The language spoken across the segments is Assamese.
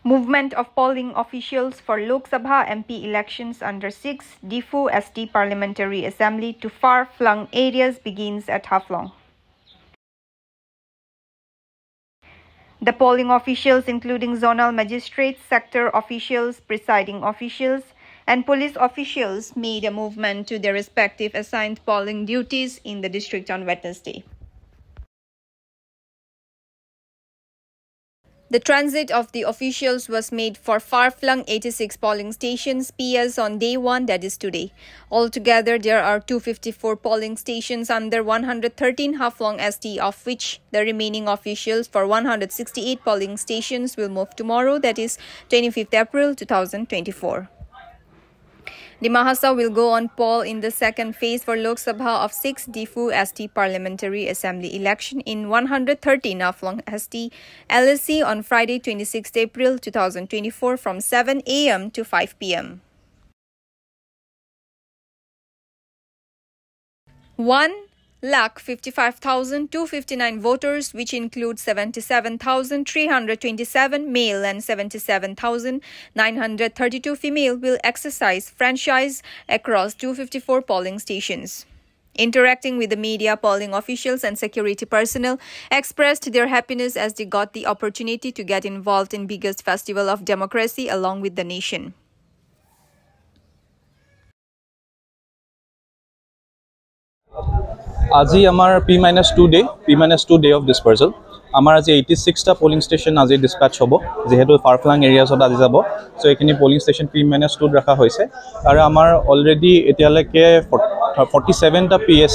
Movement of polling officials for Lok Sabha MP elections under 6 Difu ST Parliamentary Assembly to far-flung areas begins at Haflong. The polling officials, including zonal magistrates, sector officials, presiding officials, and police officials, made a movement to their respective assigned polling duties in the district on Wednesday. The transit of the officials was made for far-flung 86 polling stations PS on day 1, that is today. Altogether, there are 254 polling stations under 113 Haflong ST, of which the remaining officials for 168 polling stations will move tomorrow, that is 25th April 2024. The Mahasa will go on poll in the second phase for Lok Sabha of 6 Difu ST Parliamentary Assembly election in 113 Haflong ST LSC on Friday 26 April 2024 from 7 a.m. to 5 p.m. 1,55,259 voters, which include 77,327 male and 77,932 female, will exercise franchise across 254 polling stations. Interacting with the media, polling officials and security personnel expressed their happiness as they got the opportunity to get involved in biggest festival of democracy along with the nation. আজি আমাৰ P-2 day of dispersal আমাৰ আজি 86টা polling station আজি dispatch হ'ব যেহেতু ফাৰফ্লাং এৰিয়াছত আজি যাব সো এইখিনি polling station P-2 ৰাখা হৈছে আৰু আমাৰ অলৰেডি এতিয়ালৈকে 47টা PS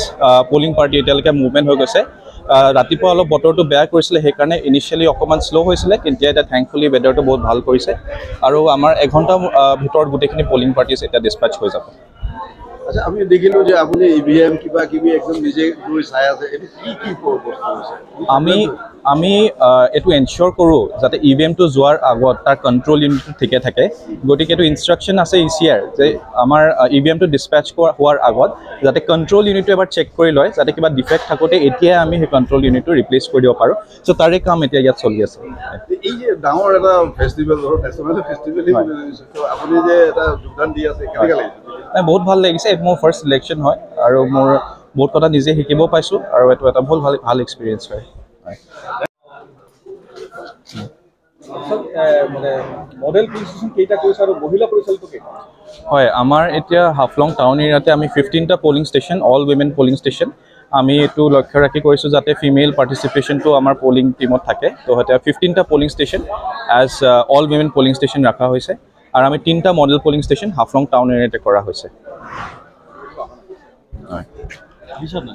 polling party এতিয়ালৈকে মুভমেন্ট হৈ গৈছে ৰাতিপুৱা অলপ বতৰটো বেয়া কৰিছিল সেই কাৰণে ইনিশিয়ালি অকমান স্লো হৈছিল কিন্তু এটা থ্যাঙ্কফুলি weatherটো বহুত ভাল কৰিছে আৰু আমাৰ 1 ঘণ্টা ভিতৰত গোটেইখিনি polling parties এটা dispatch হৈ যাব আচ্ছা আমি দেখিলো যে আপুনি ইভিএম কিবা কিবি একদম নিজে গৈ চাই আছে এটো কি বস্তু আছে আমি এটো এনশিওর কৰো যাতে ইভিএম টো যোৱাৰ আগত তাৰ কন্ট্ৰোল ইউনিট ঠিকে থাকে গটিকে এটো ইনস্ট্ৰাকশন আছে ইসিআৰ যে আমাৰ ইভিএম টো ডিসপ্যাচ হোৱাৰ আগত যাতে কন্ট্ৰোল ইউনিট এবাৰ চেক কৰি লয় যাতে কিবা ডিফেক্ট থাকোতে এতিয়া আমি সেই কন্ট্ৰোল ইউনিট টো ৰিপ্লেস কৰি দিব পাৰো সো তাৰে কাম এতিয়া ইয়াত চলি আছে এই যে ডাঙৰ এটা ফেষ্টিভেল নেশ্যনেল ফেষ্টিভেল তো আপুনি যে এটা যোগদান দি আছে কেনেকা লাগিছে বহুত ভাল লাগিছে মোৰ ফাৰ্স্ট সিলেকশন হয় আৰু মোৰ বহুত কথা নিজে শিকিব পাইছো আৰু এটো এটা ভাল এক্সপেৰিয়েন্স হয় মানে মডেল পজিশন কেইটা কৈছে আৰু মহিলা পৰিচালিত কেইটা হয় আমাৰ এতিয়া হাফলং টাউন এৰিয়াতে আমি 15টা polling station all women polling station আমি এটো লক্ষ্য ৰাখি কৰিছো যাতে ফিমেল পাৰ্টিসিপেশন তো আমাৰ পোলিং টিমত থাকে তো হতে 15টা polling station as all women polling station ৰাখা হৈছে আৰু আমি 3টা model polling station Haflong town এৰিয়াতে কৰা হৈছে হয় বিশাল না